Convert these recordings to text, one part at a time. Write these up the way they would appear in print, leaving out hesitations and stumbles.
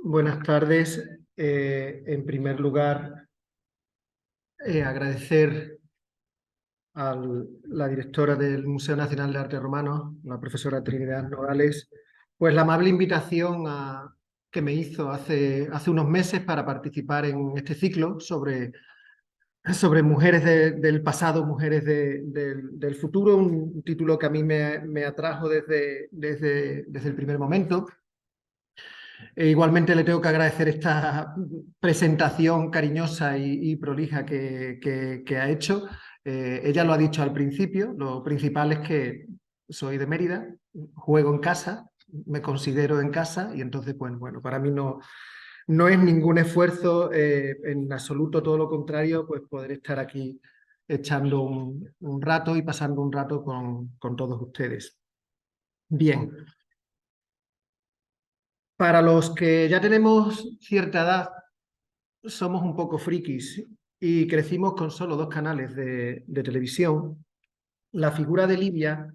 Buenas tardes. En primer lugar, agradecer a la directora del Museo Nacional de Arte Romano, la profesora Trinidad Nogales, pues la amable invitación que me hizo hace unos meses para participar en este ciclo sobre mujeres del pasado, mujeres del futuro, un título que a mí me atrajo desde el primer momento. Igualmente le tengo que agradecer esta presentación cariñosa y prolija que ha hecho. Ella lo ha dicho al principio, lo principal es que soy de Mérida, juego en casa, me considero en casa y entonces, pues, bueno, para mí no es ningún esfuerzo, en absoluto, todo lo contrario, pues poder estar aquí echando un rato y pasando un rato con todos ustedes. Bien. Para los que ya tenemos cierta edad, somos un poco frikis y crecimos con solo dos canales de televisión. La figura de Livia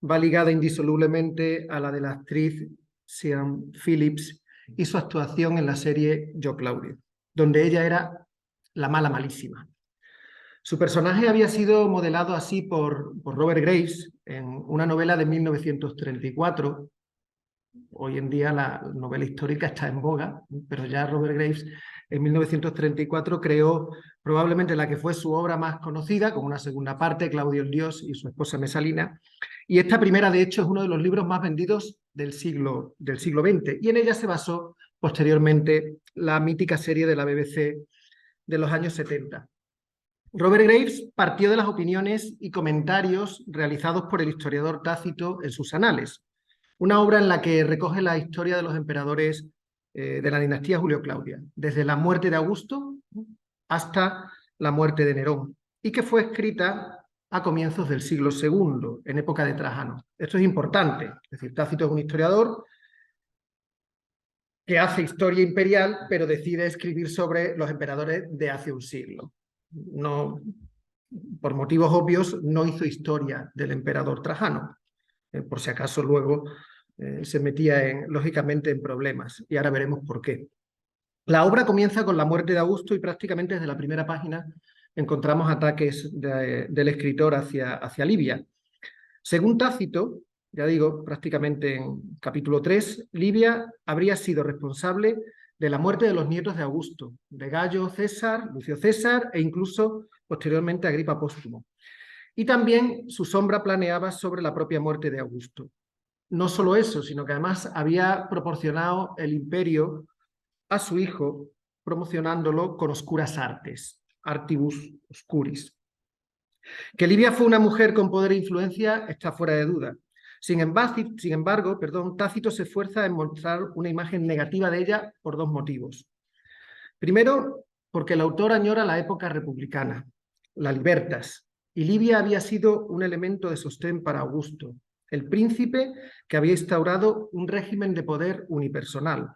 va ligada indisolublemente a la de la actriz Sian Phillips y su actuación en la serie Yo Claudio, donde ella era la mala malísima. Su personaje había sido modelado así por Robert Graves en una novela de 1934. Hoy en día la novela histórica está en boga, pero ya Robert Graves en 1934 creó probablemente la que fue su obra más conocida, con una segunda parte, Claudio el Dios y su esposa Mesalina. Y esta primera, de hecho, es uno de los libros más vendidos del siglo XX. Y en ella se basó posteriormente la mítica serie de la BBC de los años 70. Robert Graves partió de las opiniones y comentarios realizados por el historiador Tácito en sus anales, una obra en la que recoge la historia de los emperadores de la dinastía Julio-Claudia, desde la muerte de Augusto hasta la muerte de Nerón, y que fue escrita a comienzos del siglo II, en época de Trajano. Esto es importante, es decir, Tácito es un historiador que hace historia imperial, pero decide escribir sobre los emperadores de hace un siglo. No, por motivos obvios, no hizo historia del emperador Trajano, por si acaso luego se metía lógicamente en problemas, y ahora veremos por qué. La obra comienza con la muerte de Augusto y prácticamente desde la primera página encontramos ataques del escritor hacia Livia. Según Tácito, ya digo, prácticamente en capítulo 3, Livia habría sido responsable de la muerte de los nietos de Augusto, de Gayo César, Lucio César e incluso posteriormente Agripa Póstumo. Y también su sombra planeaba sobre la propia muerte de Augusto. No solo eso, sino que además había proporcionado el imperio a su hijo, promocionándolo con oscuras artes, artibus oscuris. Que Livia fue una mujer con poder e influencia está fuera de duda. Sin embargo, Tácito se esfuerza en mostrar una imagen negativa de ella por dos motivos. Primero, porque el autor añora la época republicana, la libertas, y Livia había sido un elemento de sostén para Augusto, el príncipe que había instaurado un régimen de poder unipersonal.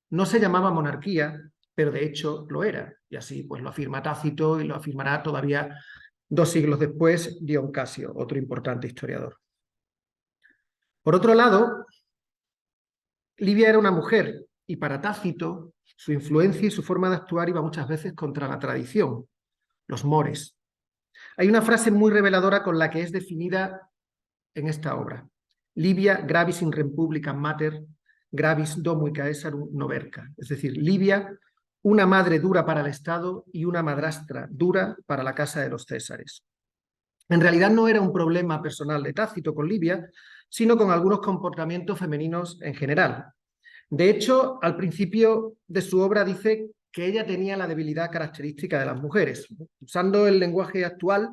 No se llamaba monarquía, pero de hecho lo era, y así pues lo afirma Tácito y lo afirmará todavía 2 siglos después Dion Casio, otro importante historiador. Por otro lado, Livia era una mujer, y para Tácito su influencia y su forma de actuar iba muchas veces contra la tradición, los mores. Hay una frase muy reveladora con la que es definida en esta obra. Livia gravis in republicam mater, gravis domi Caesarum noverca. Es decir, Livia, una madre dura para el Estado y una madrastra dura para la casa de los Césares. En realidad no era un problema personal de Tácito con Livia, sino con algunos comportamientos femeninos en general. De hecho, al principio de su obra dice que ella tenía la debilidad característica de las mujeres. Usando el lenguaje actual,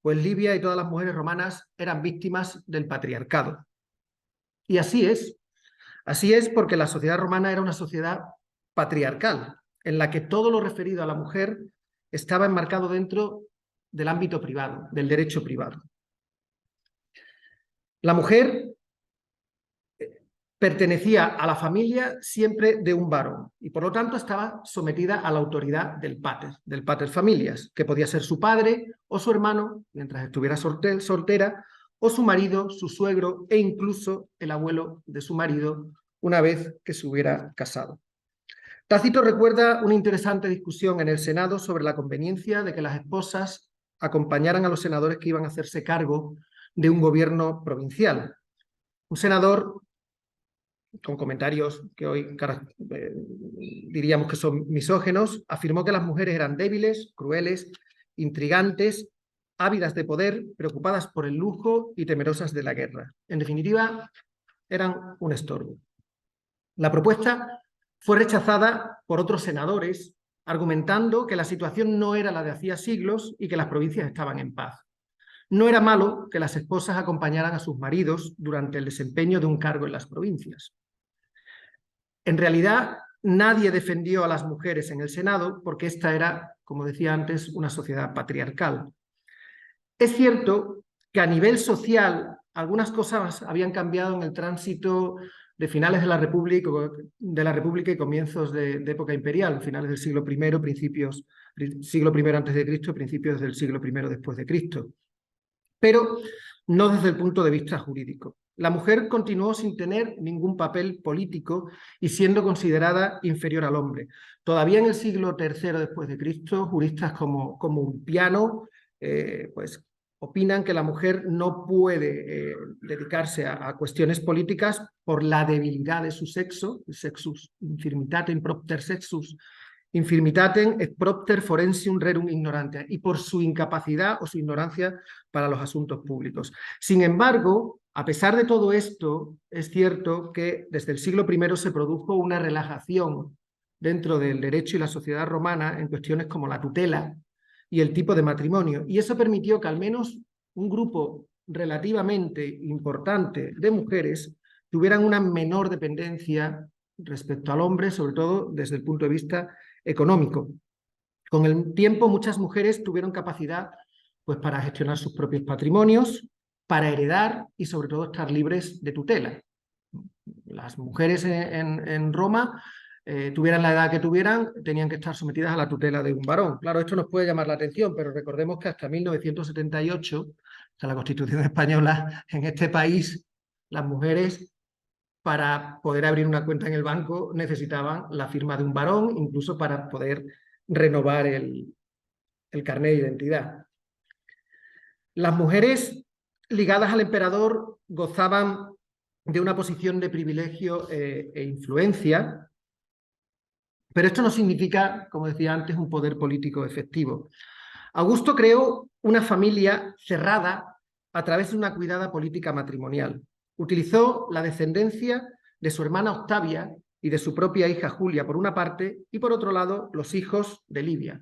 pues Livia y todas las mujeres romanas eran víctimas del patriarcado. Y así es. Así es porque la sociedad romana era una sociedad patriarcal, en la que todo lo referido a la mujer estaba enmarcado dentro del ámbito privado, del derecho privado. La mujer pertenecía a la familia siempre de un varón y por lo tanto estaba sometida a la autoridad del pater familias, que podía ser su padre o su hermano mientras estuviera soltera, o su marido, su suegro e incluso el abuelo de su marido una vez que se hubiera casado. Tácito recuerda una interesante discusión en el Senado sobre la conveniencia de que las esposas acompañaran a los senadores que iban a hacerse cargo de un gobierno provincial. Un senador con comentarios que hoy diríamos que son misógenos, afirmó que las mujeres eran débiles, crueles, intrigantes, ávidas de poder, preocupadas por el lujo y temerosas de la guerra. En definitiva, eran un estorbo. La propuesta fue rechazada por otros senadores, argumentando que la situación no era la de hacía siglos y que las provincias estaban en paz. No era malo que las esposas acompañaran a sus maridos durante el desempeño de un cargo en las provincias. En realidad, nadie defendió a las mujeres en el Senado porque esta era, como decía antes, una sociedad patriarcal. Es cierto que a nivel social algunas cosas habían cambiado en el tránsito de finales de la República y comienzos de época imperial, finales del siglo siglo I antes de Cristo, principios del siglo I después de Cristo. Pero no desde el punto de vista jurídico. La mujer continuó sin tener ningún papel político y siendo considerada inferior al hombre. Todavía en el siglo III después de Cristo, juristas como Ulpiano, pues opinan que la mujer no puede dedicarse a cuestiones políticas por la debilidad de su sexo, sexus infirmitatem propter sexus infirmitatem et propter forensium rerum ignorante, y por su incapacidad o su ignorancia para los asuntos públicos. Sin embargo, a pesar de todo esto, es cierto que desde el siglo I se produjo una relajación dentro del derecho y la sociedad romana en cuestiones como la tutela y el tipo de matrimonio, y eso permitió que al menos un grupo relativamente importante de mujeres tuvieran una menor dependencia respecto al hombre, sobre todo desde el punto de vista económico. Con el tiempo, muchas mujeres tuvieron capacidad pues, para gestionar sus propios patrimonios, para heredar y sobre todo estar libres de tutela. Las mujeres en Roma, tuvieran la edad que tuvieran, tenían que estar sometidas a la tutela de un varón. Claro, esto nos puede llamar la atención, pero recordemos que hasta 1978, hasta la Constitución española, en este país, las mujeres para poder abrir una cuenta en el banco necesitaban la firma de un varón, incluso para poder renovar el carnet de identidad. Las mujeres ligadas al emperador gozaban de una posición de privilegio e influencia, pero esto no significa, como decía antes, un poder político efectivo. Augusto creó una familia cerrada a través de una cuidada política matrimonial. Utilizó la descendencia de su hermana Octavia y de su propia hija Julia, por una parte, y por otro lado, los hijos de Livia,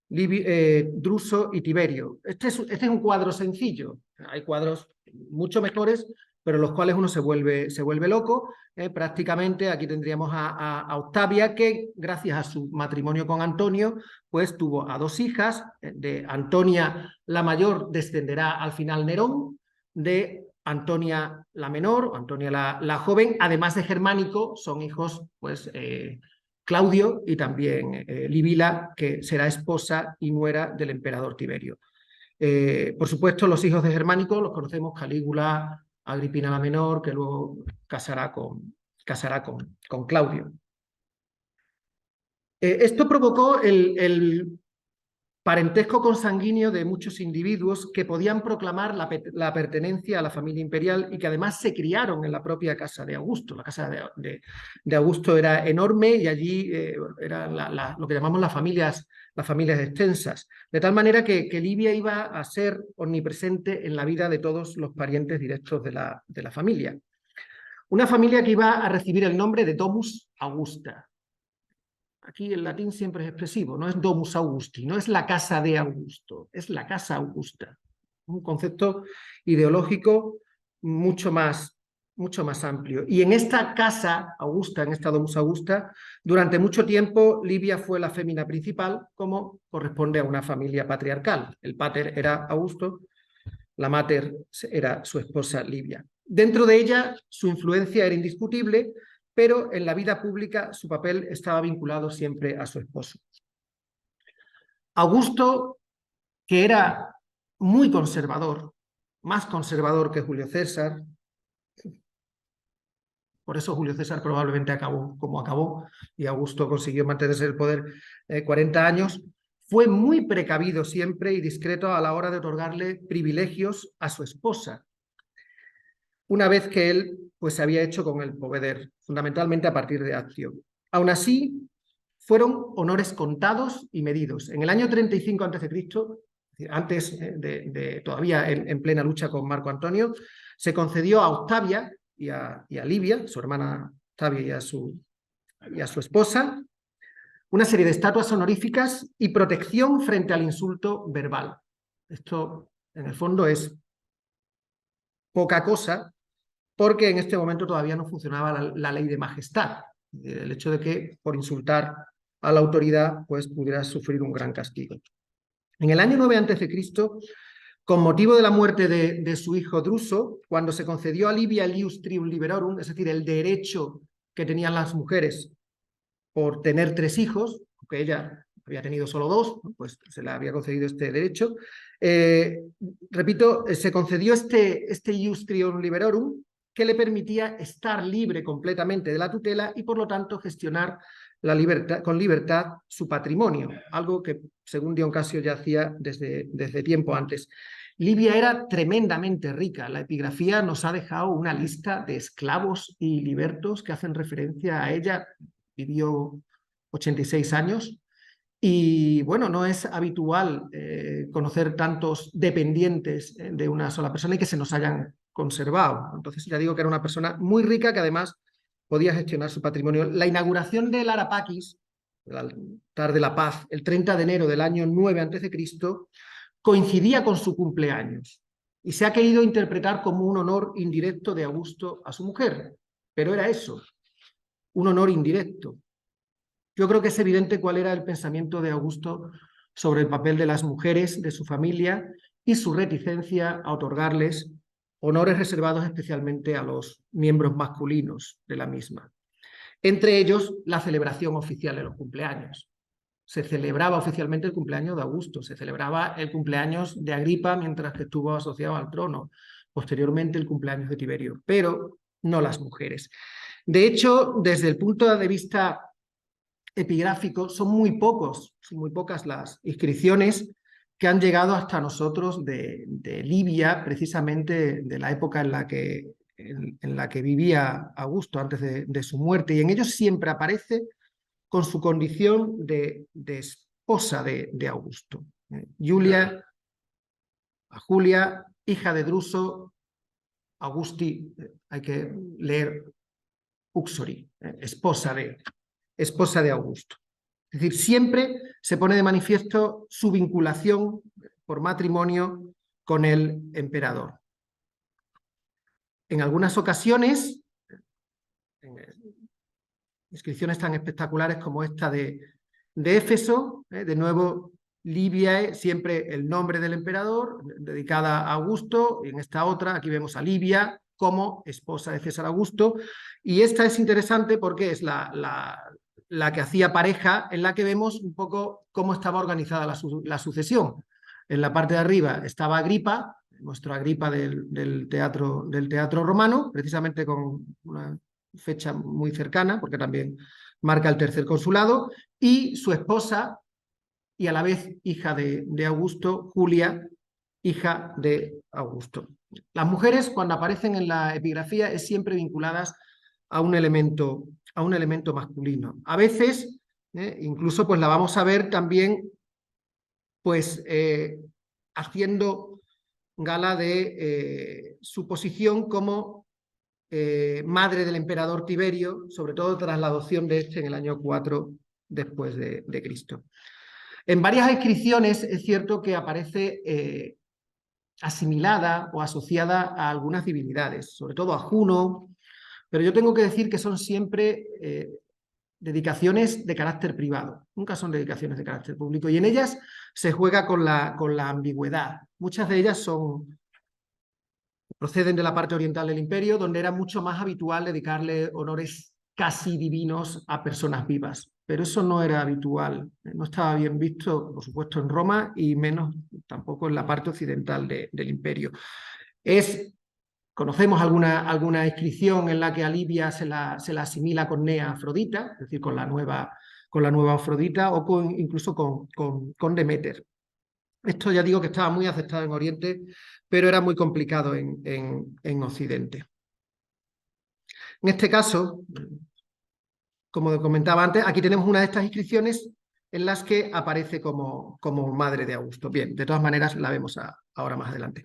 Druso y Tiberio. Este es un cuadro sencillo. Hay cuadros mucho mejores, pero los cuales uno se vuelve loco. Prácticamente aquí tendríamos a Octavia, que gracias a su matrimonio con Antonio, pues tuvo a dos hijas. De Antonia la mayor descenderá al final Nerón, de Antonia la menor, Antonia la joven, además de Germánico, son hijos pues Claudio y también Livila, que será esposa y nuera del emperador Tiberio. Por supuesto, los hijos de Germánico los conocemos: Calígula, Agripina la menor, que luego casará con Claudio. Esto provocó el parentesco consanguíneo de muchos individuos que podían proclamar la pertenencia a la familia imperial y que además se criaron en la propia casa de Augusto. La casa de Augusto era enorme y allí eran lo que llamamos las familias extensas, de tal manera que Livia iba a ser omnipresente en la vida de todos los parientes directos de la familia. Una familia que iba a recibir el nombre de Domus Augusta. Aquí el latín siempre es expresivo, no es Domus Augusti, no es la casa de Augusto, es la casa Augusta. Un concepto ideológico mucho más amplio. Y en esta casa Augusta, en esta Domus Augusta, durante mucho tiempo Livia fue la fémina principal, como corresponde a una familia patriarcal. El pater era Augusto, la mater era su esposa Livia. Dentro de ella su influencia era indiscutible, pero en la vida pública su papel estaba vinculado siempre a su esposo. Augusto, que era muy conservador, más conservador que Julio César, Por eso Julio César probablemente acabó como acabó y Augusto consiguió mantenerse en el poder 40 años. Fue muy precavido siempre y discreto a la hora de otorgarle privilegios a su esposa, una vez que él pues, se había hecho con el poder, fundamentalmente a partir de Accio. Aún así, fueron honores contados y medidos. En el año 35 a.C., antes todavía en plena lucha con Marco Antonio, se concedió a Octavia y a Livia, su hermana Octavia y a su esposa, una serie de estatuas honoríficas y protección frente al insulto verbal. Esto, en el fondo, es poca cosa, porque en este momento todavía no funcionaba la ley de majestad. El hecho de que por insultar a la autoridad pues pudieras sufrir un gran castigo. En el año 9 a.C., con motivo de la muerte de su hijo Druso, cuando se concedió a Livia el ius trium liberorum, es decir, el derecho que tenían las mujeres por tener 3 hijos, aunque ella había tenido solo 2, pues se le había concedido este derecho. Repito, se concedió este ius trium liberorum, que le permitía estar libre completamente de la tutela y, por lo tanto, gestionar con libertad su patrimonio, algo que, según Dion Casio, ya hacía desde tiempo antes. Livia era tremendamente rica. La epigrafía nos ha dejado una lista de esclavos y libertos que hacen referencia a ella. Vivió 86 años. Y bueno, no es habitual conocer tantos dependientes de una sola persona y que se nos hayan conservado. Entonces ya digo que era una persona muy rica que además podía gestionar su patrimonio. La inauguración del Arapaquis, el altar de la paz, el 30 de enero del año 9 a.C., coincidía con su cumpleaños y se ha querido interpretar como un honor indirecto de Augusto a su mujer. Pero era eso, un honor indirecto. Yo creo que es evidente cuál era el pensamiento de Augusto sobre el papel de las mujeres, de su familia y su reticencia a otorgarles honores reservados especialmente a los miembros masculinos de la misma. Entre ellos, la celebración oficial de los cumpleaños. Se celebraba oficialmente el cumpleaños de Augusto, se celebraba el cumpleaños de Agripa mientras que estuvo asociado al trono, posteriormente el cumpleaños de Tiberio, pero no las mujeres. De hecho, desde el punto de vista epigráfico, son muy pocas las inscripciones que han llegado hasta nosotros de Libia, precisamente de la época en la que vivía Augusto, antes de su muerte, y en ellos siempre aparece con su condición de esposa de Augusto. Julia, hija de Druso, Augusti, hay que leer Uxori, esposa de Augusto. Es decir, siempre se pone de manifiesto su vinculación por matrimonio con el emperador. En algunas ocasiones, en inscripciones tan espectaculares como esta de Éfeso, de nuevo Livia, siempre el nombre del emperador, dedicada a Augusto, y en esta otra, aquí vemos a Livia como esposa de César Augusto, y esta es interesante porque es la que hacía pareja, en la que vemos un poco cómo estaba organizada la sucesión. En la parte de arriba estaba Agripa, nuestro Agripa del teatro romano, precisamente con una fecha muy cercana, porque también marca el tercer consulado, y su esposa, y a la vez hija de Augusto, Julia, hija de Augusto. Las mujeres, cuando aparecen en la epigrafía, es siempre vinculadas a un elemento masculino. A veces, incluso pues la vamos a ver también pues haciendo gala de su posición como madre del emperador Tiberio, sobre todo tras la adopción de este en el año 4 después de Cristo. En varias inscripciones es cierto que aparece asimilada o asociada a algunas divinidades, sobre todo a Juno, pero yo tengo que decir que son siempre dedicaciones de carácter privado, nunca son dedicaciones de carácter público, y en ellas se juega con la ambigüedad. Muchas de ellas proceden de la parte oriental del imperio, donde era mucho más habitual dedicarle honores casi divinos a personas vivas, pero eso no era habitual, no estaba bien visto, por supuesto, en Roma y menos tampoco en la parte occidental del imperio. Es Conocemos alguna inscripción en la que a Livia se la asimila con Nea Afrodita, es decir, con la nueva Afrodita, o incluso con Deméter. Esto ya digo que estaba muy aceptado en Oriente, pero era muy complicado en Occidente. En este caso, como comentaba antes, aquí tenemos una de estas inscripciones en las que aparece como madre de Augusto. Bien, de todas maneras la vemos ahora más adelante.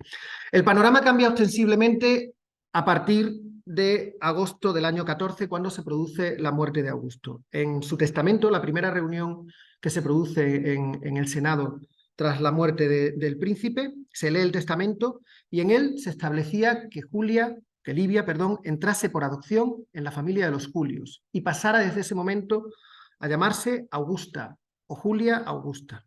El panorama cambia ostensiblemente a partir de agosto del año 14, cuando se produce la muerte de Augusto. En su testamento, la primera reunión que se produce en el Senado tras la muerte del príncipe, se lee el testamento y en él se establecía que Livia, entrase por adopción en la familia de los Julios y pasara desde ese momento a llamarse Augusta o Julia Augusta.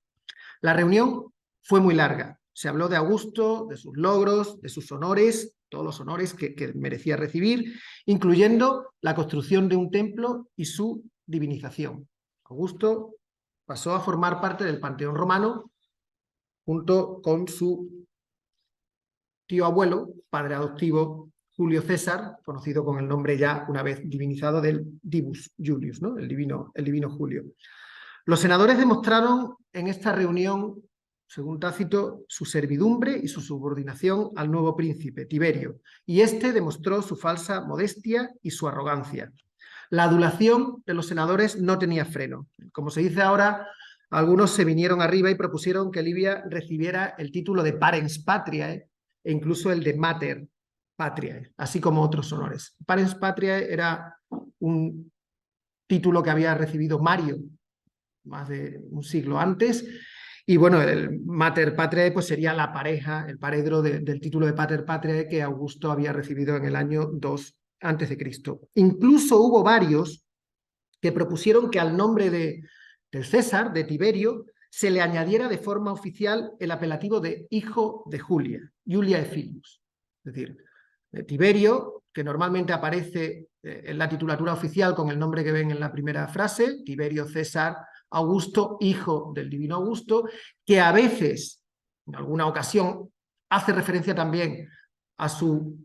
La reunión fue muy larga. Se habló de Augusto, de sus logros, de sus honores, todos los honores que merecía recibir, incluyendo la construcción de un templo y su divinización. Augusto pasó a formar parte del panteón romano junto con su tío abuelo, padre adoptivo, Julio César, conocido con el nombre ya una vez divinizado del Divus Julius, ¿no? el divino Julio. Los senadores demostraron en esta reunión, según Tácito, su servidumbre y su subordinación al nuevo príncipe, Tiberio, y este demostró su falsa modestia y su arrogancia. La adulación de los senadores no tenía freno. Como se dice ahora, algunos se vinieron arriba y propusieron que Livia recibiera el título de parens patriae e incluso el de mater patriae, así como otros honores. Parens patriae era un título que había recibido Mario más de un siglo antes, y bueno, el mater patriae pues sería la pareja, el paredro del título de pater patriae que Augusto había recibido en el año 2 a.C. Incluso hubo varios que propusieron que al nombre del César, de Tiberio, se le añadiera de forma oficial el apelativo de hijo de Julia Efilius. Es decir, Tiberio, que normalmente aparece en la titulatura oficial con el nombre que ven en la primera frase, Tiberio César Augusto, hijo del divino Augusto, que a veces, en alguna ocasión, hace referencia también a su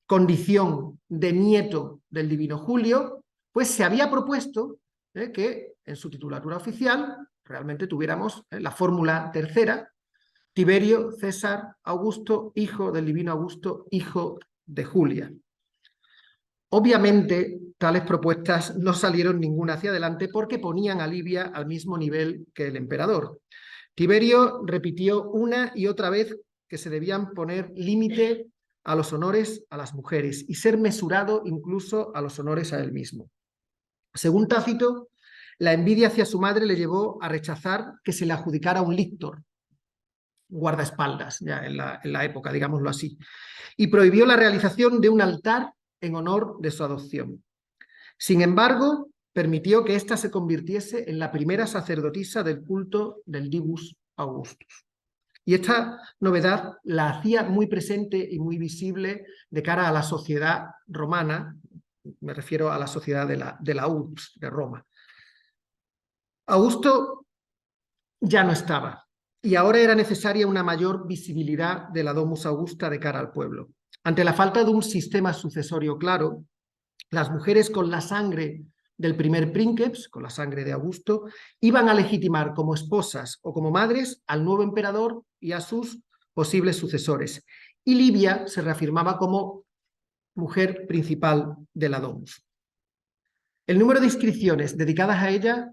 condición de nieto del divino Julio, pues se había propuesto que en su titulatura oficial realmente tuviéramos la fórmula tercera, Tiberio César Augusto, hijo del divino Augusto, hijo de Julia. Obviamente, tales propuestas no salieron ninguna hacia adelante porque ponían a Livia al mismo nivel que el emperador. Tiberio repitió una y otra vez que se debían poner límite a los honores a las mujeres y ser mesurado incluso a los honores a él mismo. Según Tácito, la envidia hacia su madre le llevó a rechazar que se le adjudicara un lictor, guardaespaldas, ya en la época, digámoslo así, y prohibió la realización de un altar en honor de su adopción. Sin embargo, permitió que ésta se convirtiese en la primera sacerdotisa del culto del Divus Augustus. Y esta novedad la hacía muy presente y muy visible de cara a la sociedad romana, me refiero a la sociedad de la urbs, de Roma. Augusto ya no estaba, y ahora era necesaria una mayor visibilidad de la Domus Augusta de cara al pueblo. Ante la falta de un sistema sucesorio claro, las mujeres con la sangre del primer princeps, con la sangre de Augusto, iban a legitimar como esposas o como madres al nuevo emperador y a sus posibles sucesores. Y Livia se reafirmaba como mujer principal de la Domus. El número de inscripciones dedicadas a ella,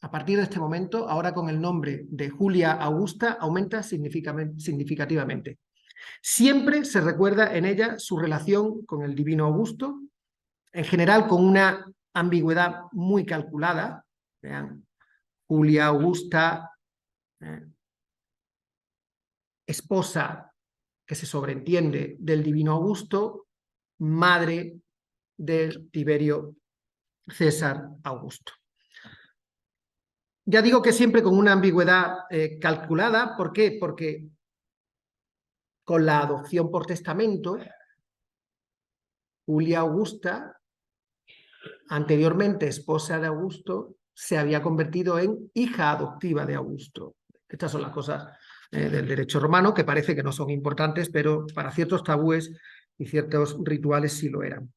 a partir de este momento, ahora con el nombre de Julia Augusta, aumenta significativamente. Siempre se recuerda en ella su relación con el divino Augusto, en general con una ambigüedad muy calculada. Vean, Julia Augusta, esposa que se sobreentiende del divino Augusto, madre del Tiberio César Augusto. Ya digo que siempre con una ambigüedad calculada. ¿Por qué? Porque con la adopción por testamento, Julia Augusta, anteriormente esposa de Augusto, se había convertido en hija adoptiva de Augusto. Estas son las cosas del derecho romano que parece que no son importantes, pero para ciertos tabúes y ciertos rituales sí lo eran.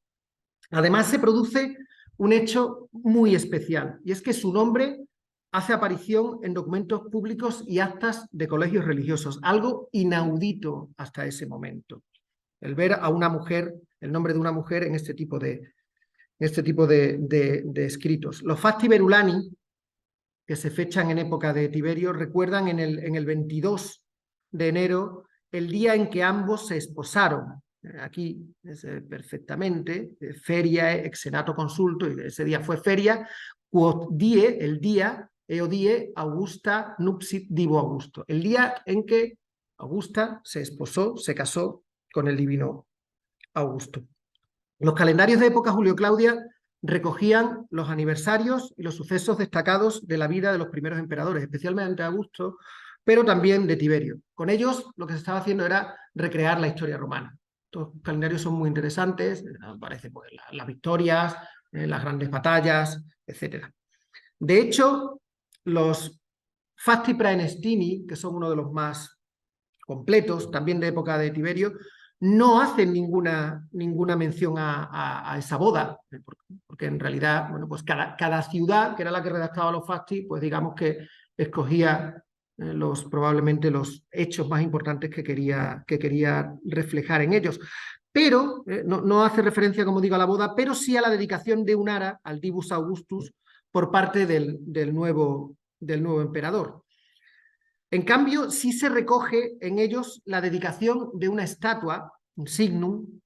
Además, se produce un hecho muy especial, y es que su nombre hace aparición en documentos públicos y actas de colegios religiosos, algo inaudito hasta ese momento. El ver a una mujer, el nombre de una mujer en este tipo de escritos. Los Fasti Berulani, que se fechan en época de Tiberio, recuerdan en el 22 de enero el día en que ambos se esposaron. Aquí perfectamente, feria ex senato consulto, y ese día fue feria, quod die, el día, eo die, Augusta nupsit divo Augusto, el día en que Augusta se esposó, se casó con el divino Augusto. Los calendarios de época Julio-Claudia recogían los aniversarios y los sucesos destacados de la vida de los primeros emperadores, especialmente de Augusto, pero también de Tiberio. Con ellos lo que se estaba haciendo era recrear la historia romana. Estos calendarios son muy interesantes, aparecen pues, las victorias, las grandes batallas, etc. De hecho, los Fasti Praenestini, que son uno de los más completos, también de época de Tiberio, no hacen ninguna mención a esa boda, porque en realidad, bueno, pues cada ciudad, que era la que redactaba los Fasti, pues digamos que escogía probablemente los hechos más importantes que quería reflejar en ellos. Pero no hace referencia, como digo, a la boda, pero sí a la dedicación de un ara al Divus Augustus por parte del nuevo emperador. En cambio, sí se recoge en ellos la dedicación de una estatua, un signum,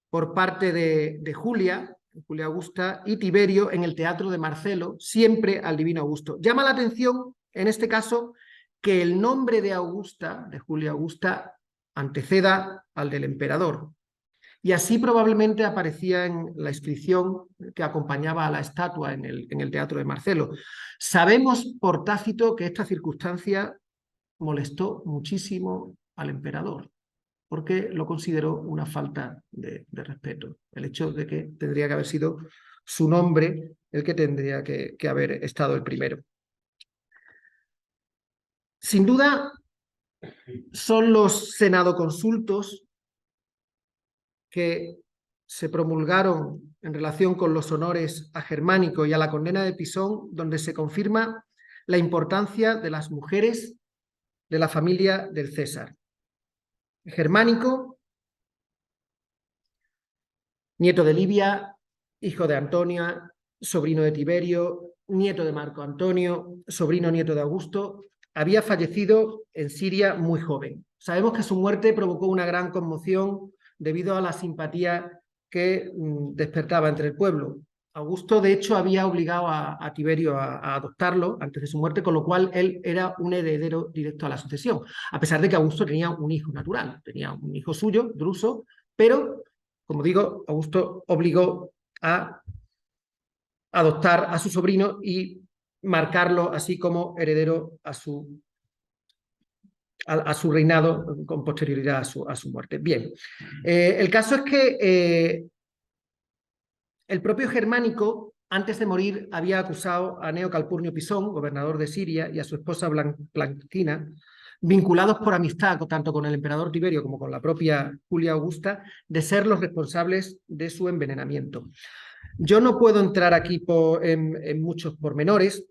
por parte de Julia Augusta y Tiberio en el teatro de Marcelo, siempre al divino Augusto. Llama la atención, en este caso, que el nombre de Augusta, de Julia Augusta, anteceda al del emperador. Y así probablemente aparecía en la inscripción que acompañaba a la estatua en el teatro de Marcelo. Sabemos por Tácito que esta circunstancia molestó muchísimo al emperador, porque lo consideró una falta de respeto. El hecho de que tendría que haber sido su nombre el que tendría que haber estado el primero. Sin duda, son los senadoconsultos que se promulgaron en relación con los honores a Germánico y a la condena de Pisón, donde se confirma la importancia de las mujeres de la familia del César. Germánico, nieto de Livia, hijo de Antonia, sobrino de Tiberio, nieto de Marco Antonio, sobrino nieto de Augusto, había fallecido en Siria muy joven. Sabemos que su muerte provocó una gran conmoción debido a la simpatía que despertaba entre el pueblo. Augusto, de hecho, había obligado a Tiberio a adoptarlo antes de su muerte, con lo cual él era un heredero directo a la sucesión, a pesar de que Augusto tenía un hijo natural, tenía un hijo suyo, Druso, pero, como digo, Augusto obligó a adoptar a su sobrino y marcarlo así como heredero a su reinado con posterioridad a su muerte. Bien, el caso es que el propio Germánico, antes de morir, había acusado a Neo Calpurnio Pisón, gobernador de Siria, y a su esposa Blanquina, vinculados por amistad tanto con el emperador Tiberio como con la propia Julia Augusta, de ser los responsables de su envenenamiento. Yo no puedo entrar aquí en muchos pormenores.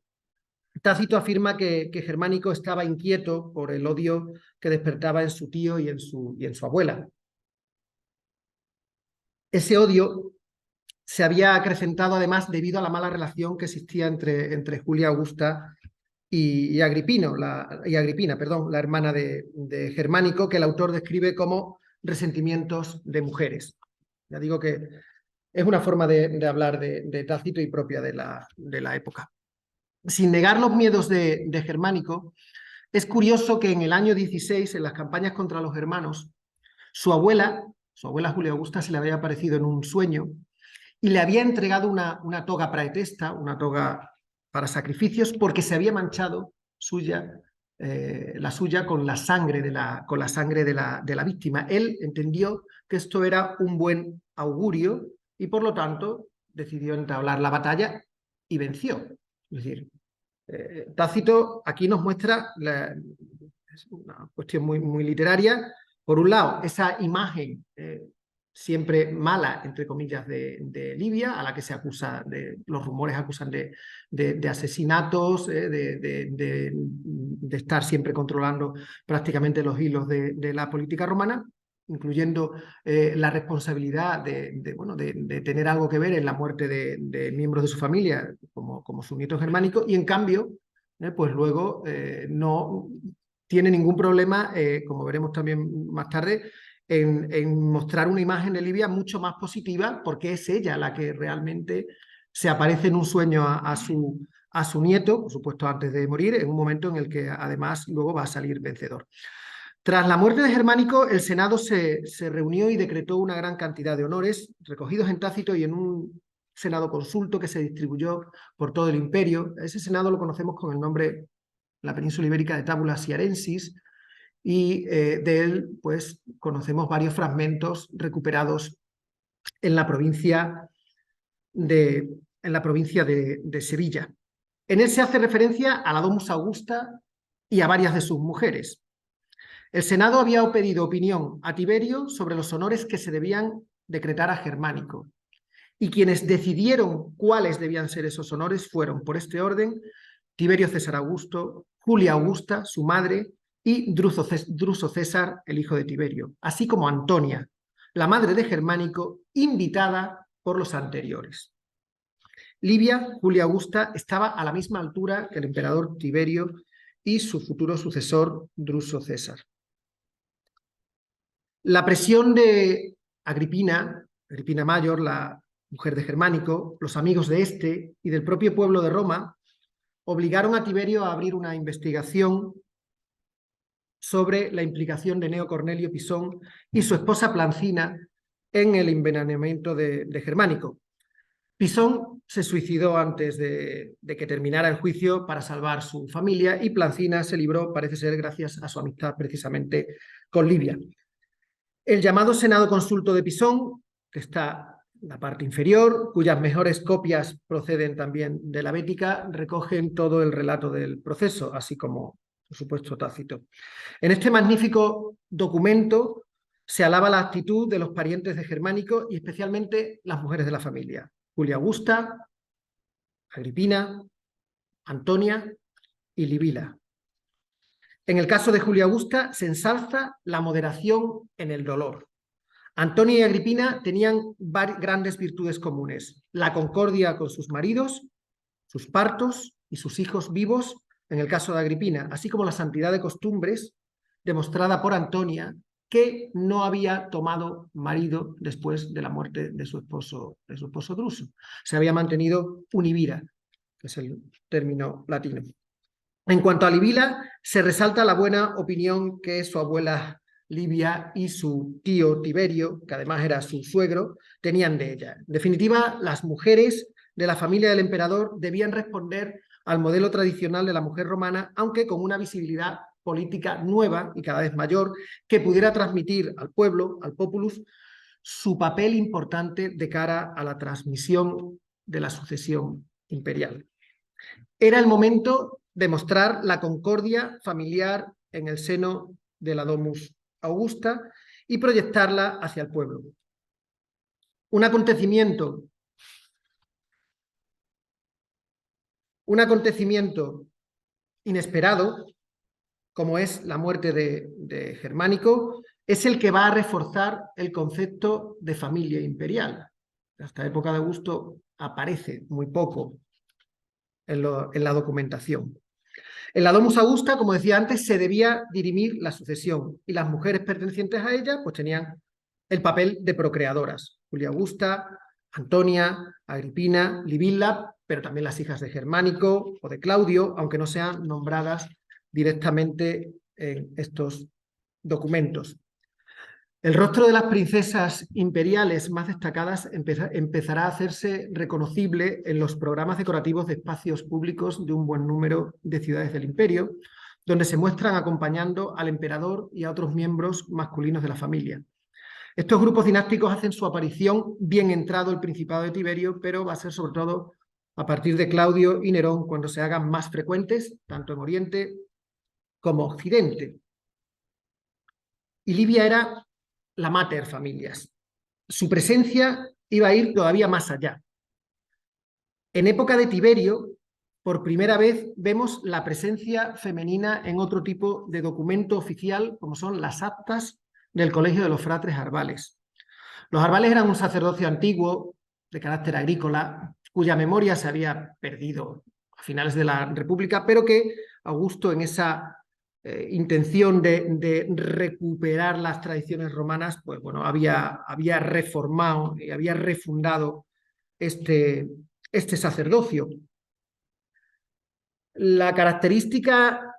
Tácito afirma que Germánico estaba inquieto por el odio que despertaba en su tío y en su abuela. Ese odio se había acrecentado además debido a la mala relación que existía entre Julia Augusta y Agripina, la hermana de Germánico, que el autor describe como resentimientos de mujeres. Ya digo que es una forma de hablar de Tácito y propia de la época. Sin negar los miedos de Germánico, es curioso que en el año 16, en las campañas contra los germanos, su abuela Julia Augusta, se le había aparecido en un sueño y le había entregado una toga praetesta, una toga para sacrificios, porque se había manchado la suya con la sangre de la víctima. Él entendió que esto era un buen augurio y por lo tanto decidió entablar la batalla y venció. Es decir, Tácito aquí nos muestra es una cuestión muy literaria. Por un lado, esa imagen siempre mala, entre comillas, de Libia, a la que se acusa, los rumores acusan de asesinatos, de estar siempre controlando prácticamente los hilos de la política romana, incluyendo la responsabilidad de tener algo que ver en la muerte de miembros de su familia, como su nieto germánico, y en cambio, pues luego no tiene ningún problema, como veremos también más tarde, en mostrar una imagen de Libia mucho más positiva, porque es ella la que realmente se aparece en un sueño a su nieto, por supuesto antes de morir, en un momento en el que además luego va a salir vencedor. Tras la muerte de Germánico, el Senado se reunió y decretó una gran cantidad de honores recogidos en Tácito y en un Senado consulto que se distribuyó por todo el imperio. Ese Senado lo conocemos con el nombre, la península ibérica, de Tabula Siarensis, y de él pues conocemos varios fragmentos recuperados en la provincia de Sevilla. En él se hace referencia a la Domus Augusta y a varias de sus mujeres. El Senado había pedido opinión a Tiberio sobre los honores que se debían decretar a Germánico, y quienes decidieron cuáles debían ser esos honores fueron, por este orden, Tiberio César Augusto, Julia Augusta, su madre, y Druso César, el hijo de Tiberio, así como Antonia, la madre de Germánico, invitada por los anteriores. Livia Julia Augusta estaba a la misma altura que el emperador Tiberio y su futuro sucesor, Druso César. La presión de Agripina Mayor, la mujer de Germánico, los amigos de este y del propio pueblo de Roma, obligaron a Tiberio a abrir una investigación sobre la implicación de Gneo Cornelio Pisón y su esposa Plancina en el envenenamiento de Germánico. Pisón se suicidó antes de que terminara el juicio para salvar su familia, y Plancina se libró, parece ser, gracias a su amistad precisamente con Livia. El llamado Senado Consulto de Pisón, que está en la parte inferior, cuyas mejores copias proceden también de la Bética, recogen todo el relato del proceso, así como, por supuesto, Tácito. En este magnífico documento se alaba la actitud de los parientes de Germánico y especialmente las mujeres de la familia: Julia Augusta, Agripina, Antonia y Livila. En el caso de Julia Augusta se ensalza la moderación en el dolor. Antonia y Agripina tenían grandes virtudes comunes: la concordia con sus maridos, sus partos y sus hijos vivos, en el caso de Agripina, así como la santidad de costumbres demostrada por Antonia, que no había tomado marido después de la muerte de su esposo Druso. Se había mantenido univira, que es el término latino. En cuanto a Livila, se resalta la buena opinión que su abuela Livia y su tío Tiberio, que además era su suegro, tenían de ella. En definitiva, las mujeres de la familia del emperador debían responder al modelo tradicional de la mujer romana, aunque con una visibilidad política nueva y cada vez mayor, que pudiera transmitir al pueblo, al populus, su papel importante de cara a la transmisión de la sucesión imperial. Era el momento de mostrar la concordia familiar en el seno de la Domus Augusta y proyectarla hacia el pueblo. Un acontecimiento inesperado, como es la muerte de Germánico, es el que va a reforzar el concepto de familia imperial. Hasta época de Augusto aparece muy poco en la documentación. En la Domus Augusta, como decía antes, se debía dirimir la sucesión, y las mujeres pertenecientes a ella pues tenían el papel de procreadoras: Julia Augusta, Antonia, Agripina, Livilla, pero también las hijas de Germánico o de Claudio, aunque no sean nombradas directamente en estos documentos. El rostro de las princesas imperiales más destacadas empezará a hacerse reconocible en los programas decorativos de espacios públicos de un buen número de ciudades del imperio, donde se muestran acompañando al emperador y a otros miembros masculinos de la familia. Estos grupos dinásticos hacen su aparición bien entrado el Principado de Tiberio, pero va a ser sobre todo a partir de Claudio y Nerón cuando se hagan más frecuentes, tanto en Oriente como Occidente. Y Livia era la mater familias. su presencia iba a ir todavía más allá. En época de Tiberio, por primera vez vemos la presencia femenina en otro tipo de documento oficial, como son las actas del Colegio de los Fratres Arbales. Los Arbales eran un sacerdocio antiguo, de carácter agrícola, cuya memoria se había perdido a finales de la República, pero que Augusto, en esa intención de recuperar las tradiciones romanas, pues bueno, había reformado y había refundado este sacerdocio. La característica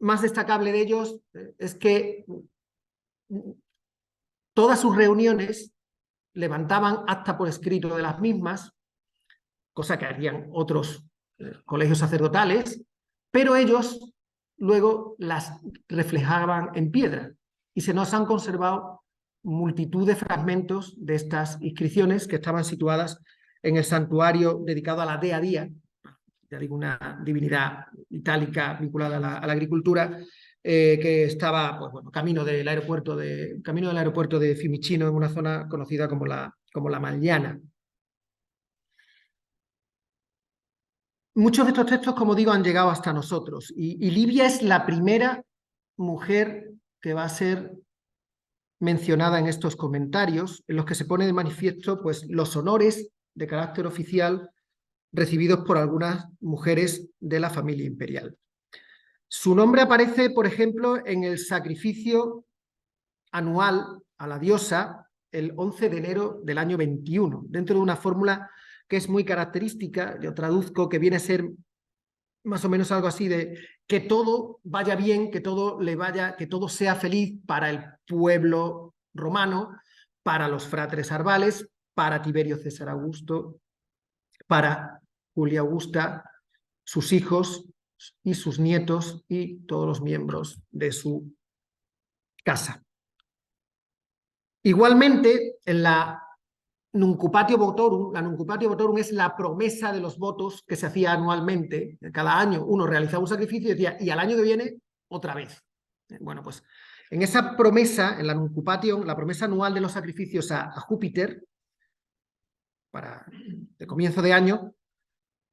más destacable de ellos es que todas sus reuniones levantaban acta por escrito de las mismas, cosa que harían otros colegios sacerdotales, pero ellos luego las reflejaban en piedra y se nos han conservado multitud de fragmentos de estas inscripciones que estaban situadas en el santuario dedicado a la Dea Día, ya digo, una divinidad itálica vinculada a la agricultura, que estaba pues, bueno, camino del aeropuerto de Fiumicino, en una zona conocida como la Magliana. Muchos de estos textos, como digo, han llegado hasta nosotros y Livia es la primera mujer que va a ser mencionada en estos comentarios, en los que se pone de manifiesto pues, los honores de carácter oficial recibidos por algunas mujeres de la familia imperial. Su nombre aparece, por ejemplo, en el sacrificio anual a la diosa el 11 de enero del año 21, dentro de una fórmula que es muy característica, yo traduzco, que viene a ser más o menos algo así de que todo vaya bien, que todo sea feliz para el pueblo romano, para los fratres arbales, para Tiberio César Augusto, para Julia Augusta, sus hijos y sus nietos y todos los miembros de su casa. Igualmente, en la Nuncupatio Votorum es la promesa de los votos que se hacía anualmente. Cada año uno realizaba un sacrificio y decía, y al año que viene, otra vez. Bueno, pues en esa promesa, en la Nuncupatio, la promesa anual de los sacrificios a Júpiter, para el comienzo de año,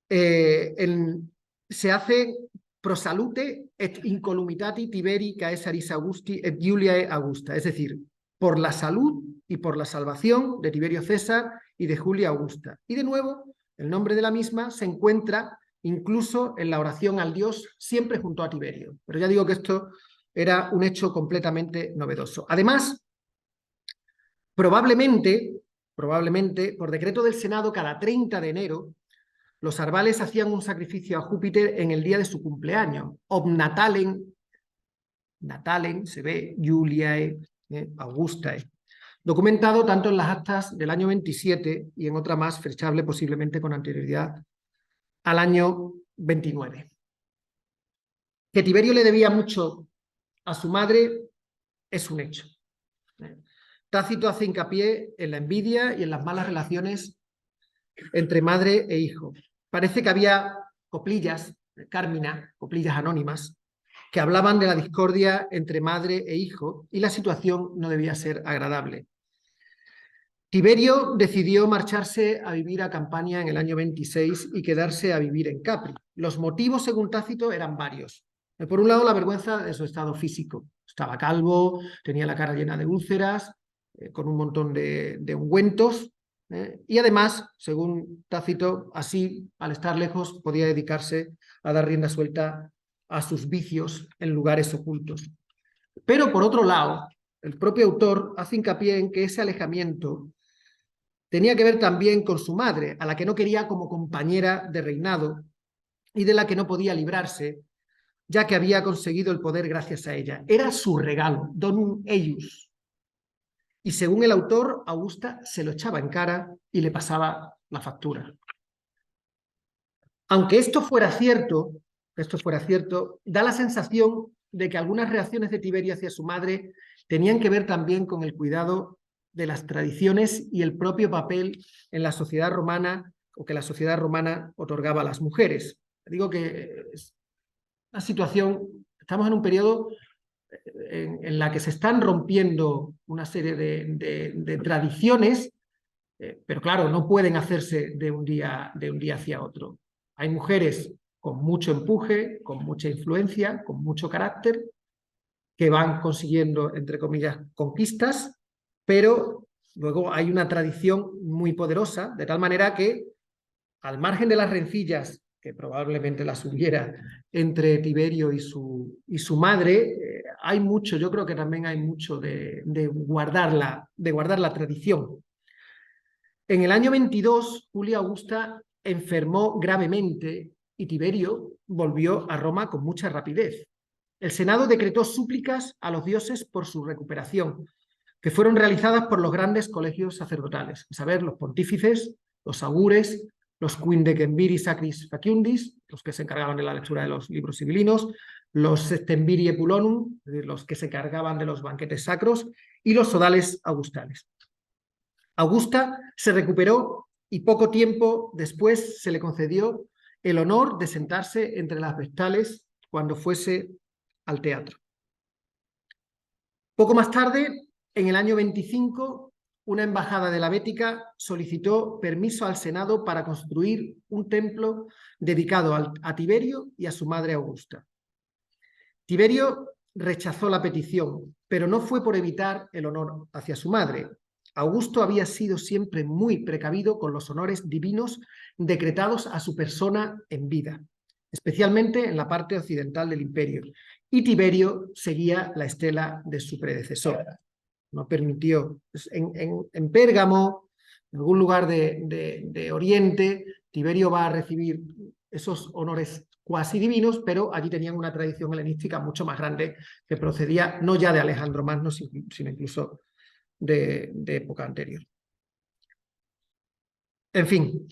se hace pro salute et incolummitati Tiberi Caesaris Augusti et Juliae Augusta, es decir, por la salud y por la salvación de Tiberio César y de Julia Augusta. Y de nuevo, el nombre de la misma se encuentra incluso en la oración al dios, siempre junto a Tiberio. Pero ya digo que esto era un hecho completamente novedoso. Además, probablemente, por decreto del Senado, cada 30 de enero, los arbales hacían un sacrificio a Júpiter en el día de su cumpleaños. Ob Natalen, se ve, Juliae, Augustae. Documentado tanto en las actas del año 27 y en otra más fechable posiblemente con anterioridad al año 29. Que Tiberio le debía mucho a su madre es un hecho. Tácito hace hincapié en la envidia y en las malas relaciones entre madre e hijo. Parece que había coplillas, Cármina, coplillas anónimas, que hablaban de la discordia entre madre e hijo y la situación no debía ser agradable. Tiberio decidió marcharse a vivir a Campania en el año 26 y quedarse a vivir en Capri. Los motivos, según Tácito, eran varios. Por un lado, la vergüenza de su estado físico. Estaba calvo, tenía la cara llena de úlceras, con un montón de ungüentos, y además, según Tácito, así, al estar lejos, podía dedicarse a dar rienda suelta a sus vicios en lugares ocultos. Pero, por otro lado, el propio autor hace hincapié en que ese alejamiento tenía que ver también con su madre, a la que no quería como compañera de reinado y de la que no podía librarse, ya que había conseguido el poder gracias a ella. Era su regalo, donum eius. Y según el autor, Augusta se lo echaba en cara y le pasaba la factura. Aunque esto fuera cierto, da la sensación de que algunas reacciones de Tiberio hacia su madre tenían que ver también con el cuidado de las tradiciones y el propio papel en la sociedad romana, o que la sociedad romana otorgaba a las mujeres. Digo que es una situación, estamos en un periodo en la que se están rompiendo una serie de tradiciones, pero claro, no pueden hacerse de un día hacia otro. Hay mujeres con mucho empuje, con mucha influencia, con mucho carácter, que van consiguiendo, entre comillas, conquistas, pero luego hay una tradición muy poderosa, de tal manera que, al margen de las rencillas, que probablemente las hubiera entre Tiberio y su madre, hay mucho, yo creo que también hay mucho de guardar la tradición. En el año 22, Julia Augusta enfermó gravemente y Tiberio volvió a Roma con mucha rapidez. El Senado decretó súplicas a los dioses por su recuperación, que fueron realizadas por los grandes colegios sacerdotales, a saber, los pontífices, los augures, los quindecembiri sacris facundis, los que se encargaban de la lectura de los libros sibilinos, los septembiri epulonum, los que se encargaban de los banquetes sacros, y los sodales augustales. Augusta se recuperó y poco tiempo después se le concedió el honor de sentarse entre las vestales cuando fuese al teatro. Poco más tarde, en el año 25, una embajada de la Bética solicitó permiso al Senado para construir un templo dedicado a Tiberio y a su madre Augusta. Tiberio rechazó la petición, pero no fue por evitar el honor hacia su madre. Augusto había sido siempre muy precavido con los honores divinos decretados a su persona en vida, especialmente en la parte occidental del imperio, y Tiberio seguía la estela de su predecesor. No permitió, en Pérgamo, en algún lugar de Oriente, Tiberio va a recibir esos honores cuasi divinos, pero allí tenían una tradición helenística mucho más grande que procedía no ya de Alejandro Magno, sino incluso de época anterior. En fin,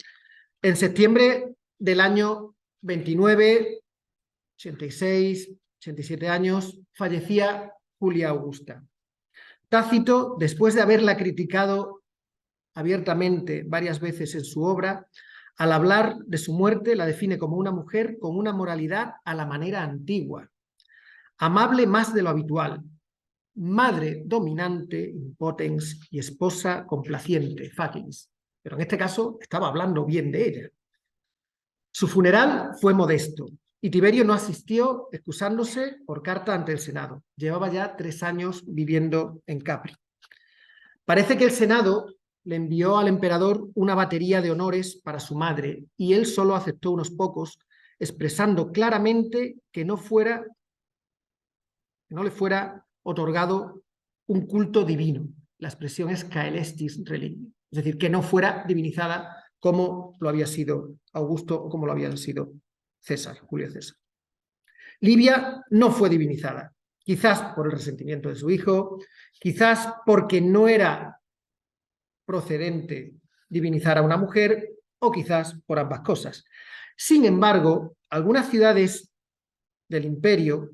en septiembre del año 29, 86, 87 años, fallecía Julia Augusta. Tácito, después de haberla criticado abiertamente varias veces en su obra, al hablar de su muerte la define como una mujer con una moralidad a la manera antigua, amable más de lo habitual, madre dominante, impotens, y esposa complaciente, facens. Pero en este caso estaba hablando bien de ella. Su funeral fue modesto y Tiberio no asistió, excusándose por carta ante el Senado. Llevaba ya 3 años viviendo en Capri. Parece que el Senado le envió al emperador una batería de honores para su madre y él solo aceptó unos pocos, expresando claramente que no le fuera otorgado un culto divino. La expresión es caelestis religio, es decir, que no fuera divinizada como lo había sido Augusto o como lo habían sido César, Julio César. Livia no fue divinizada, quizás por el resentimiento de su hijo, quizás porque no era procedente divinizar a una mujer, o quizás por ambas cosas. Sin embargo, algunas ciudades del imperio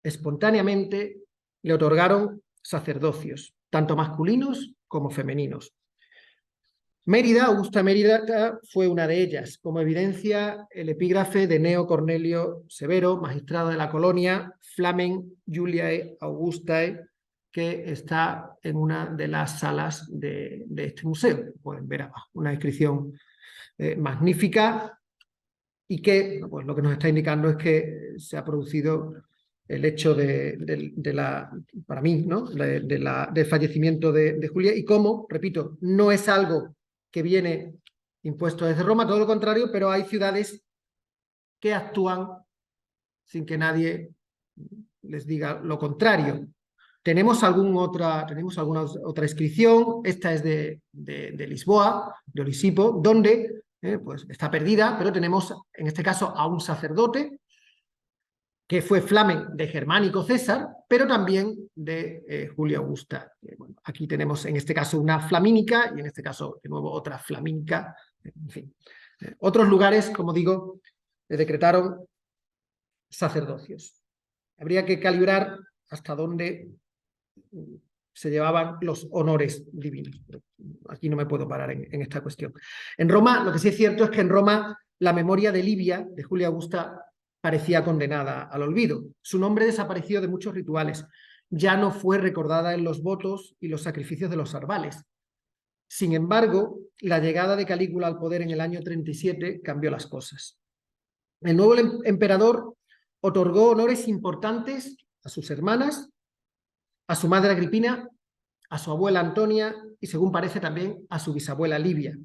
espontáneamente le otorgaron sacerdocios, tanto masculinos como femeninos. Mérida, Augusta Mérida, fue una de ellas, como evidencia el epígrafe de Gneo Cornelio Severo, magistrado de la colonia, Flamen Juliae Augustae, que está en una de las salas de este museo. Pueden ver abajo una descripción magnífica y que pues, lo que nos está indicando es que se ha producido el hecho para mí, ¿no? del fallecimiento de Julia, y cómo, repito, no es algo que viene impuesto desde Roma, todo lo contrario, pero hay ciudades que actúan sin que nadie les diga lo contrario. Tenemos alguna otra inscripción, esta es de Lisboa, de Olisipo, donde pues está perdida, pero tenemos en este caso a un sacerdote que fue Flamen de Germánico César, pero también de Julia Augusta. Bueno, aquí tenemos en este caso una flamínica y en este caso de nuevo otra flamínica. En fin, otros lugares, como digo, decretaron sacerdocios. Habría que calibrar hasta dónde se llevaban los honores divinos. Aquí no me puedo parar en esta cuestión. En Roma, lo que sí es cierto es que en Roma la memoria de Livia, de Julia Augusta, parecía condenada al olvido. Su nombre desapareció de muchos rituales. Ya no fue recordada en los votos y los sacrificios de los arbales. Sin embargo, la llegada de Calígula al poder en el año 37 cambió las cosas. El nuevo emperador otorgó honores importantes a sus hermanas, a su madre Agripina, a su abuela Antonia y, según parece, también a su bisabuela Livia.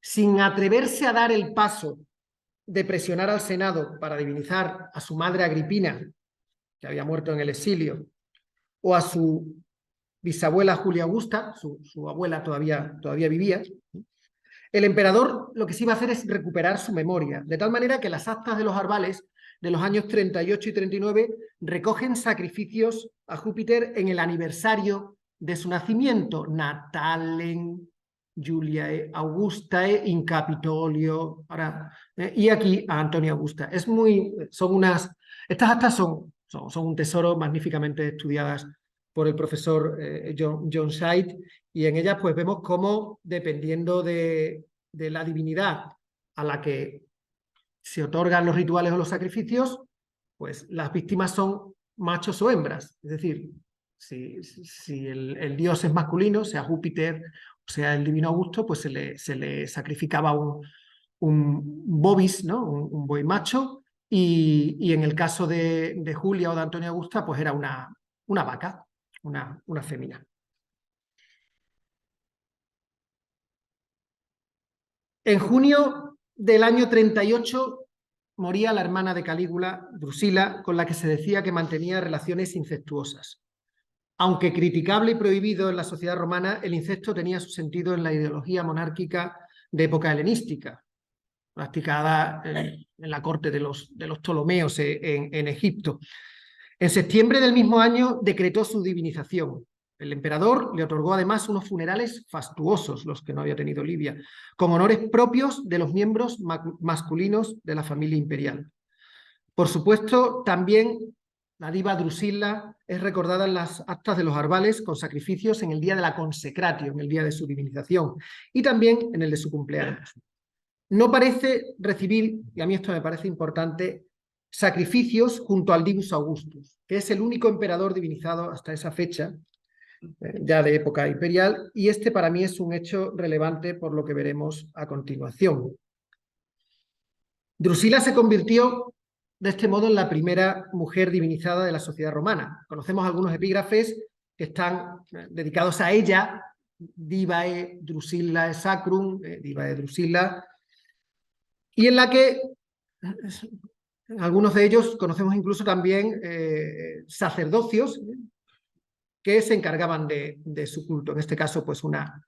Sin atreverse a dar el paso de presionar al Senado para divinizar a su madre Agripina, que había muerto en el exilio, o a su bisabuela Julia Augusta, su abuela todavía vivía, el emperador lo que sí iba a hacer es recuperar su memoria, de tal manera que las actas de los arbales de los años 38 y 39 recogen sacrificios a Júpiter en el aniversario de su nacimiento, Natalem Juliae Augustae in Capitolio, y aquí a Antonia Augusta. Estas actas son un tesoro, magníficamente estudiadas por el profesor John Scheidt, y en ellas pues vemos cómo, dependiendo de la divinidad a la que se otorgan los rituales o los sacrificios, pues las víctimas son machos o hembras. Es decir, si el dios es masculino, sea Júpiter o sea el divino Augusto, pues se le sacrificaba un bovis, ¿no? Un buey macho, y en el caso de Julia o de Antonia Augusta, pues era una vaca, una fémina. En junio del año 38 moría la hermana de Calígula, Drusila, con la que se decía que mantenía relaciones incestuosas. Aunque criticable y prohibido en la sociedad romana, el incesto tenía su sentido en la ideología monárquica de época helenística, practicada en la corte de los Ptolomeos en Egipto. En septiembre del mismo año decretó su divinización. El emperador le otorgó además unos funerales fastuosos, los que no había tenido Livia, con honores propios de los miembros masculinos de la familia imperial. Por supuesto, también la diva Drusila es recordada en las actas de los arbales con sacrificios en el día de la consecratio, en el día de su divinización, y también en el de su cumpleaños. No parece recibir, y a mí esto me parece importante, sacrificios junto al Divus Augustus, que es el único emperador divinizado hasta esa fecha, ya de época imperial, y este para mí es un hecho relevante por lo que veremos a continuación. Drusila se convirtió de este modo en la primera mujer divinizada de la sociedad romana. Conocemos algunos epígrafes que están dedicados a ella: Divae Drusillae Sacrum, Divae Drusilla, y en la que algunos de ellos conocemos incluso también sacerdocios que se encargaban de su culto, en este caso pues una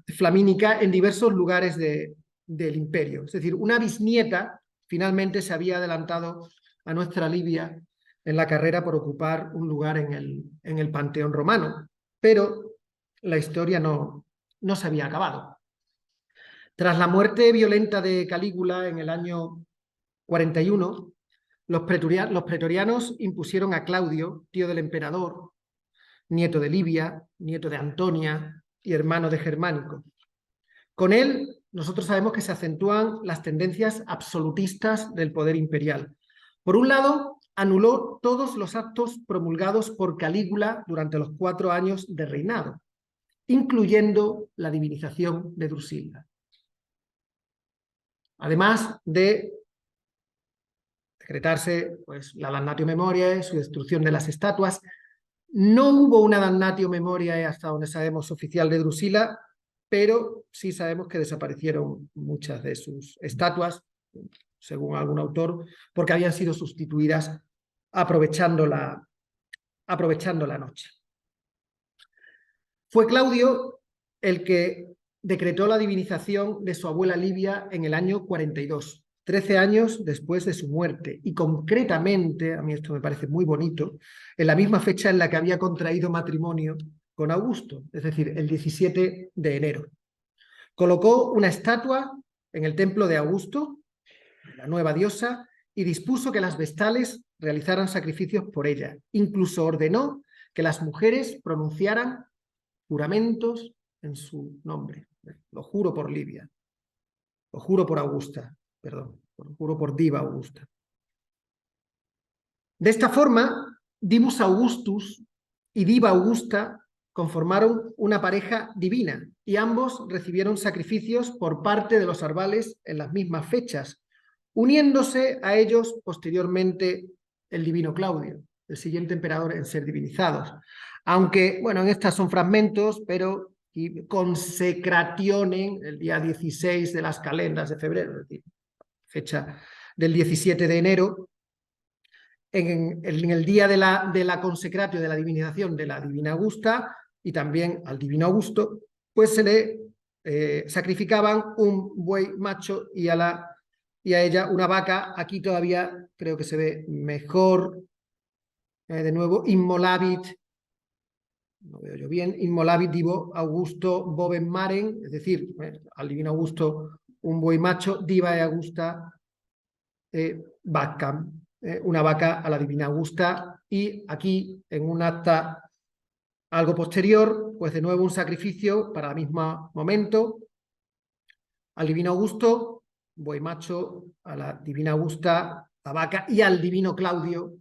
flamínica en diversos lugares del imperio. Es decir, una bisnieta finalmente se había adelantado a nuestra Livia en la carrera por ocupar un lugar en el panteón romano, pero la historia no se había acabado. Tras la muerte violenta de Calígula en el año 41, los pretorianos impusieron a Claudio, tío del emperador, nieto de Livia, nieto de Antonia y hermano de Germánico. Con él, nosotros sabemos que se acentúan las tendencias absolutistas del poder imperial. Por un lado, anuló todos los actos promulgados por Calígula durante los 4 años de reinado, incluyendo la divinización de Drusila. Además de decretarse pues, la damnatio memoriae, su destrucción de las estatuas. No hubo una damnatio memoriae, hasta donde sabemos, oficial de Drusila, pero sí sabemos que desaparecieron muchas de sus estatuas, según algún autor, porque habían sido sustituidas aprovechando la noche. Fue Claudio el que decretó la divinización de su abuela Livia en el año 42, 13 años después de su muerte, y concretamente, a mí esto me parece muy bonito, en la misma fecha en la que había contraído matrimonio con Augusto, es decir, el 17 de enero. Colocó una estatua en el templo de Augusto, la nueva diosa, y dispuso que las vestales realizaran sacrificios por ella. Incluso ordenó que las mujeres pronunciaran juramentos en su nombre. Lo juro por Livia. Lo juro por Augusta, perdón. juro por Diva Augusta. De esta forma, Divus Augustus y Diva Augusta conformaron una pareja divina y ambos recibieron sacrificios por parte de los Arbales en las mismas fechas, uniéndose a ellos posteriormente el divino Claudio, el siguiente emperador en ser divinizados. Aunque, bueno, en estas son fragmentos, pero consecrationen el día 16 de las calendas de febrero, es decir, fecha del 17 de enero, en el día de la consecratio, de la divinización de la divina Augusta y también al divino Augusto, pues se le sacrificaban un buey macho y a ella una vaca. Aquí todavía creo que se ve mejor, de nuevo, inmolavit, no veo yo bien, inmolavit divo Augusto bovem maren, es decir, al divino Augusto un buey macho, diva Augusta vacam, una vaca a la divina Augusta, y aquí en un acta algo posterior, pues de nuevo un sacrificio para el mismo momento, al divino Augusto, buey macho, a la divina Augusta, la vaca, y al divino Claudio,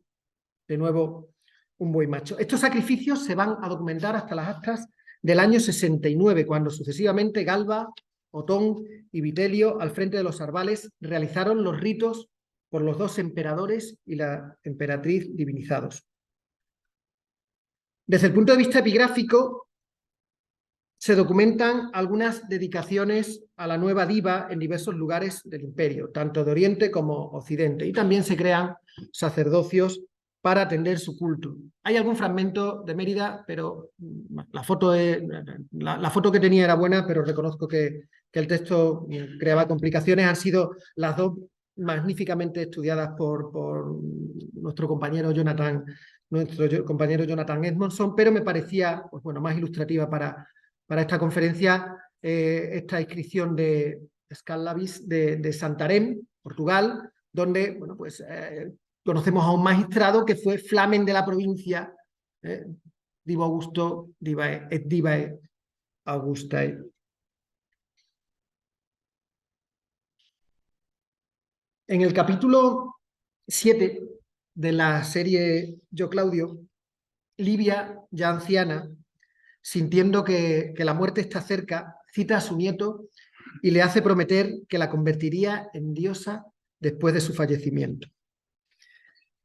de nuevo un buey macho. Estos sacrificios se van a documentar hasta las actas del año 69, cuando sucesivamente Galba, Otón y Vitelio, al frente de los Arbales, realizaron los ritos por los dos emperadores y la emperatriz divinizados. Desde el punto de vista epigráfico, se documentan algunas dedicaciones a la nueva diva en diversos lugares del imperio, tanto de Oriente como Occidente, y también se crean sacerdocios para atender su culto. Hay algún fragmento de Mérida, pero la foto que tenía era buena, pero reconozco que el texto creaba complicaciones. Han sido las dos magníficamente estudiadas por nuestro compañero Jonathan Edmondson, pero me parecía, pues bueno, más ilustrativa para esta conferencia esta inscripción de Scalavis de Santarém, Portugal, donde, bueno, pues conocemos a un magistrado que fue flamen de la provincia, Divo Augusto, Divae Augustae. En el capítulo 7 de la serie Yo Claudio, Livia, ya anciana, sintiendo que la muerte está cerca, cita a su nieto y le hace prometer que la convertiría en diosa después de su fallecimiento.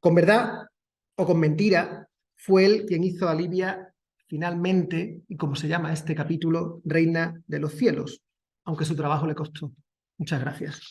Con verdad o con mentira, fue él quien hizo a Livia finalmente, y como se llama este capítulo, reina de los cielos, aunque su trabajo le costó. Muchas gracias.